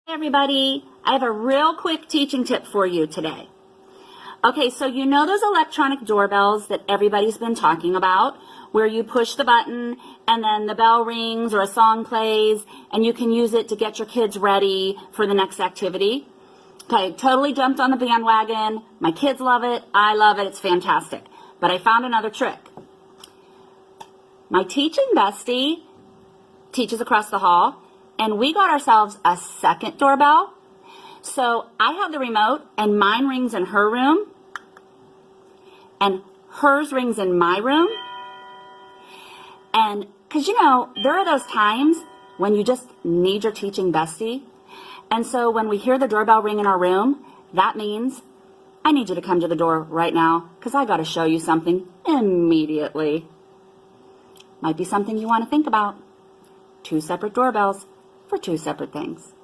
Hey everybody, I have a real quick teaching tip for you today. Okay, so you know those electronic doorbells that everybody's been talking about, where you push the button and then the bell rings or a song plays and you can use it to get your kids ready for the next activity? Okay, totally jumped on the bandwagon. My kids love it. I love it. It's fantastic. But I found another trick. My teaching bestie teaches across the hall, and we got ourselves a second doorbell. So I have the remote, and mine rings in her room, and hers rings in my room. And because, there are those times when you just need your teaching bestie. And so when we hear the doorbell ring in our room, that means I need you to come to the door right now because I got to show you something immediately. Might be something you want to think about. 2 separate doorbells for 2 separate things.